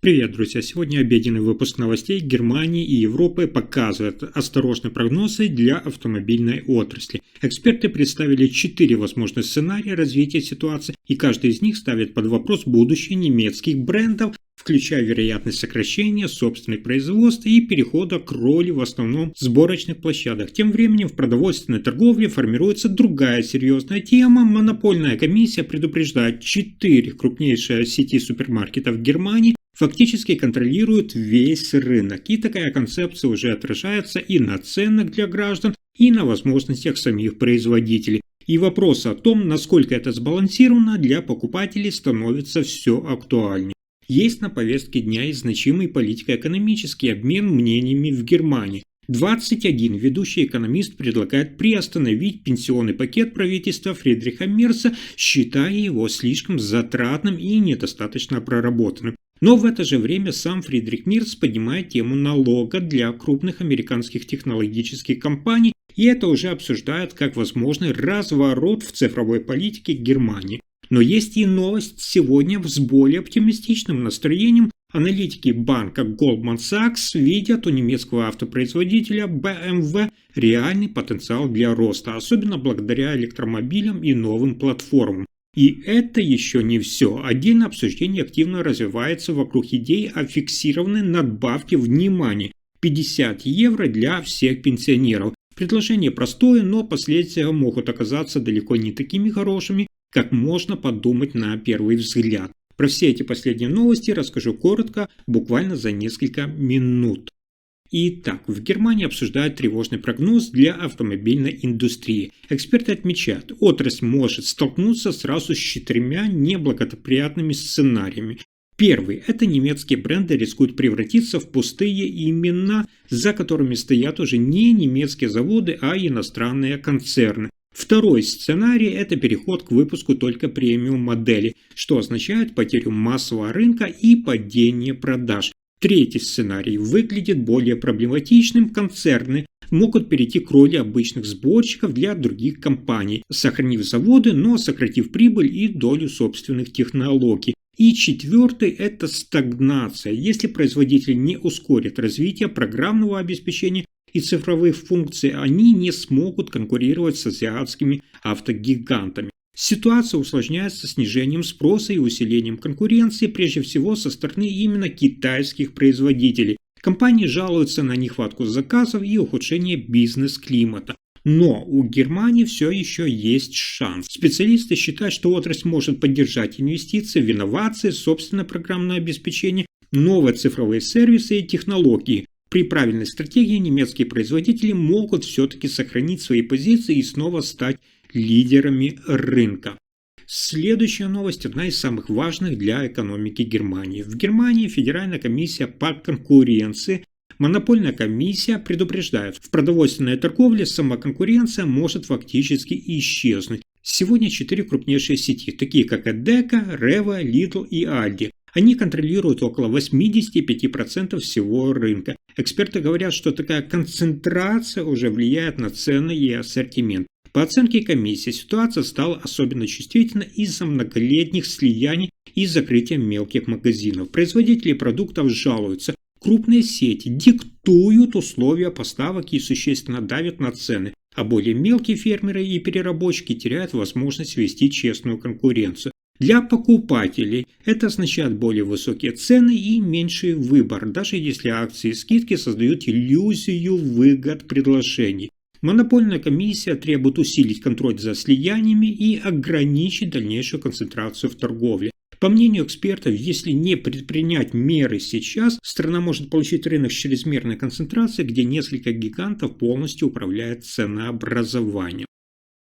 Привет, друзья! Сегодня обеденный выпуск новостей Германии и Европы показывает осторожные прогнозы для автомобильной отрасли. Эксперты представили 4 возможных сценария развития ситуации, и каждый из них ставит под вопрос будущее немецких брендов, включая вероятность сокращения собственных производств и перехода к роли в основном сборочных площадок. Тем временем в продовольственной торговле формируется другая серьезная тема. Монопольная комиссия предупреждает 4 крупнейшие сети супермаркетов Германии фактически контролируют весь рынок. И такая концепция уже отражается и на ценах для граждан, и на возможностях самих производителей. И вопрос о том, насколько это сбалансировано для покупателей, становится все актуальнее. Есть на повестке дня и значимый политико-экономический обмен мнениями в Германии. 21 ведущий экономист предлагает приостановить пенсионный пакет правительства Фридриха Мерца, считая его слишком затратным и недостаточно проработанным. Но в это же время сам Фридрих Мерц поднимает тему налога для крупных американских технологических компаний, и это уже обсуждают как возможный разворот в цифровой политике Германии. Но есть и новость сегодня с более оптимистичным настроением. Аналитики банка Goldman Sachs видят у немецкого автопроизводителя BMW реальный потенциал для роста, особенно благодаря электромобилям и новым платформам. И это еще не все. Отдельное обсуждение активно развивается вокруг идей о фиксированной надбавке внимания 50 евро для всех пенсионеров. Предложение простое, но последствия могут оказаться далеко не такими хорошими, как можно подумать на первый взгляд. Про все эти последние новости расскажу коротко, буквально за несколько минут. Итак, в Германии обсуждают тревожный прогноз для автомобильной индустрии. Эксперты отмечают, отрасль может столкнуться сразу с 4 неблагоприятными сценариями. Первый – это немецкие бренды рискуют превратиться в пустые имена, за которыми стоят уже не немецкие заводы, а иностранные концерны. Второй сценарий – это переход к выпуску только премиум-модели, что означает потерю массового рынка и падение продаж. Третий сценарий выглядит более проблематичным. Концерны могут перейти к роли обычных сборщиков для других компаний, сохранив заводы, но сократив прибыль и долю собственных технологий. И четвертый – это стагнация. Если производитель не ускорит развитие программного обеспечения и цифровых функций, они не смогут конкурировать с азиатскими автогигантами. Ситуация усложняется снижением спроса и усилением конкуренции, прежде всего со стороны именно китайских производителей. Компании жалуются на нехватку заказов и ухудшение бизнес-климата. Но у Германии все еще есть шанс. Специалисты считают, что отрасль может поддержать инвестиции в инновации, собственное программное обеспечение, новые цифровые сервисы и технологии. При правильной стратегии немецкие производители могут все-таки сохранить свои позиции и снова стать лидерами рынка. Следующая новость – одна из самых важных для экономики Германии. В Германии Федеральная комиссия по конкуренции, монопольная комиссия предупреждает, в продовольственной торговле сама конкуренция может фактически исчезнуть. Сегодня 4 крупнейшие сети, такие как Эдека, Рева, Lidl и Aldi. Они контролируют около 85% всего рынка. Эксперты говорят, что такая концентрация уже влияет на цены и ассортимент. По оценке комиссии, ситуация стала особенно чувствительна из-за многолетних слияний и закрытия мелких магазинов. Производители продуктов жалуются. Крупные сети диктуют условия поставок и существенно давят на цены, а более мелкие фермеры и переработчики теряют возможность вести честную конкуренцию. Для покупателей это означает более высокие цены и меньший выбор, даже если акции и скидки создают иллюзию выгод предложений. Монопольная комиссия требует усилить контроль за слияниями и ограничить дальнейшую концентрацию в торговле. По мнению экспертов, если не предпринять меры сейчас, страна может получить рынок с чрезмерной концентрацией, где несколько гигантов полностью управляют ценообразованием.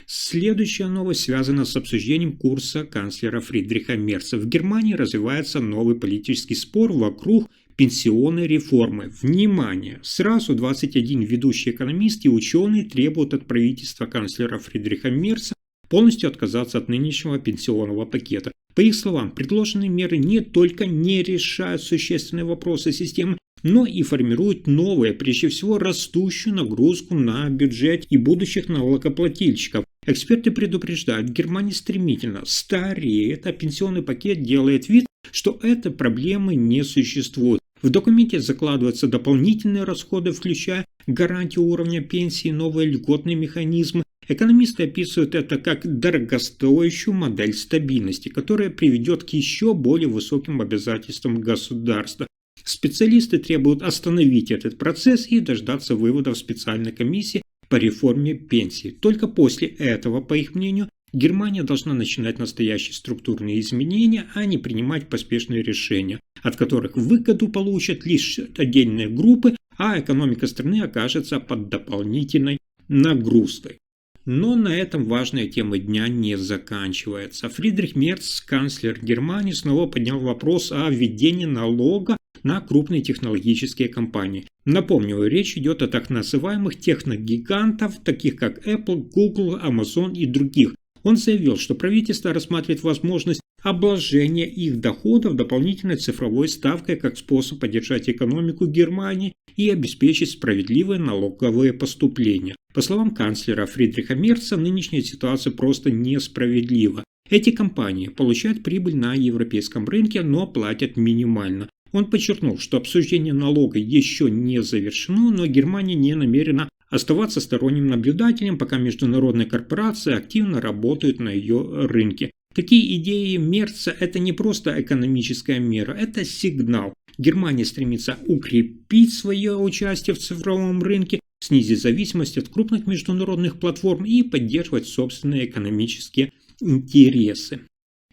Следующая новость связана с обсуждением курса канцлера Фридриха Мерца. В Германии развивается новый политический спор вокруг пенсионной реформы. Внимание! Сразу 21 ведущий экономист и ученые требуют от правительства канцлера Фридриха Мерца полностью отказаться от нынешнего пенсионного пакета. По их словам, предложенные меры не только не решают существенные вопросы системы, но и формируют новые, прежде всего растущую нагрузку на бюджет и будущих налогоплательщиков. Эксперты предупреждают, Германия стремительно стареет, а пенсионный пакет делает вид, что этой проблемы не существует. В документе закладываются дополнительные расходы, включая гарантию уровня пенсии, новые льготные механизмы. Экономисты описывают это как дорогостоящую модель стабильности, которая приведет к еще более высоким обязательствам государства. Специалисты требуют остановить этот процесс и дождаться выводов специальной комиссии по реформе пенсий. Только после этого, по их мнению, Германия должна начинать настоящие структурные изменения, а не принимать поспешные решения, от которых выгоду получат лишь отдельные группы, а экономика страны окажется под дополнительной нагрузкой. Но на этом важная тема дня не заканчивается. Фридрих Мерц, канцлер Германии, снова поднял вопрос о введении налога на крупные технологические компании. Напомню, речь идет о так называемых техногигантах, таких как Apple, Google, Amazon и других. Он заявил, что правительство рассматривает возможность обложения их доходов дополнительной цифровой ставкой как способ поддержать экономику Германии и обеспечить справедливые налоговые поступления. По словам канцлера Фридриха Мерца, нынешняя ситуация просто несправедлива. Эти компании получают прибыль на европейском рынке, но платят минимально. Он подчеркнул, что обсуждение налога еще не завершено, но Германия не намерена оставаться сторонним наблюдателем, пока международные корпорации активно работают на ее рынке. Такие идеи Мерца – это не просто экономическая мера, это сигнал. Германия стремится укрепить свое участие в цифровом рынке, снизить зависимость от крупных международных платформ и поддерживать собственные экономические интересы.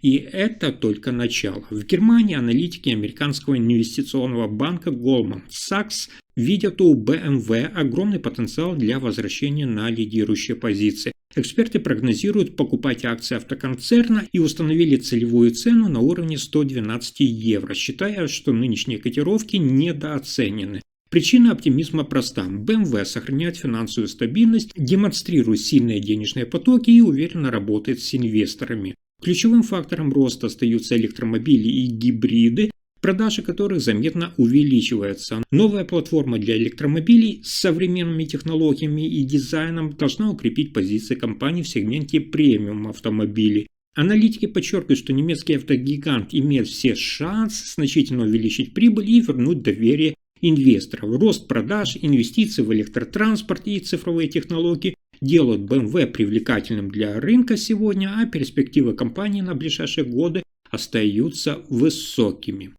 И это только начало. В Германии аналитики американского инвестиционного банка Goldman Sachs видят у BMW огромный потенциал для возвращения на лидирующие позиции. Эксперты прогнозируют покупать акции автоконцерна и установили целевую цену на уровне 112 евро, считая, что нынешние котировки недооценены. Причина оптимизма проста. BMW сохраняет финансовую стабильность, демонстрирует сильные денежные потоки и уверенно работает с инвесторами. Ключевым фактором роста остаются электромобили и гибриды, продажи которых заметно увеличиваются. Новая платформа для электромобилей с современными технологиями и дизайном должна укрепить позиции компании в сегменте премиум автомобилей. Аналитики подчеркивают, что немецкий автогигант имеет все шансы значительно увеличить прибыль и вернуть доверие инвесторов. Рост продаж, инвестиции в электротранспорт и цифровые технологии делают BMW привлекательным для рынка сегодня, а перспективы компании на ближайшие годы остаются высокими.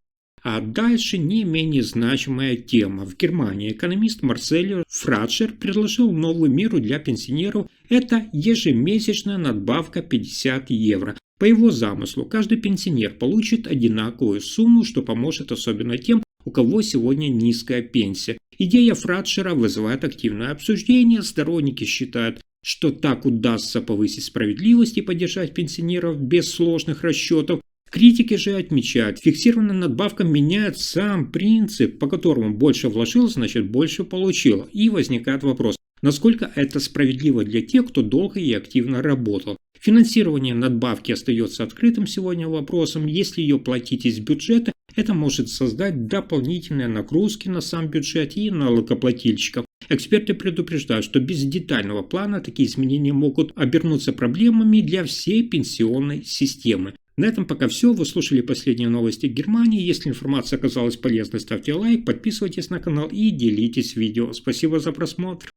А дальше не менее значимая тема. В Германии экономист Марсель Фратшер предложил новую меру для пенсионеров. Это ежемесячная надбавка 50 евро. По его замыслу, каждый пенсионер получит одинаковую сумму, что поможет особенно тем, у кого сегодня низкая пенсия. Идея Фратшера вызывает активное обсуждение. Сторонники считают, что так удастся повысить справедливость и поддержать пенсионеров без сложных расчетов. Критики же отмечают, фиксированная надбавка меняет сам принцип, по которому больше вложил, значит больше получил. И возникает вопрос, насколько это справедливо для тех, кто долго и активно работал. Финансирование надбавки остается открытым сегодня вопросом. Если ее платить из бюджета, это может создать дополнительные нагрузки на сам бюджет и налогоплательщиков. Эксперты предупреждают, что без детального плана такие изменения могут обернуться проблемами для всей пенсионной системы. На этом пока все. Вы слушали последние новости Германии. Если информация оказалась полезной, ставьте лайк, подписывайтесь на канал и делитесь видео. Спасибо за просмотр.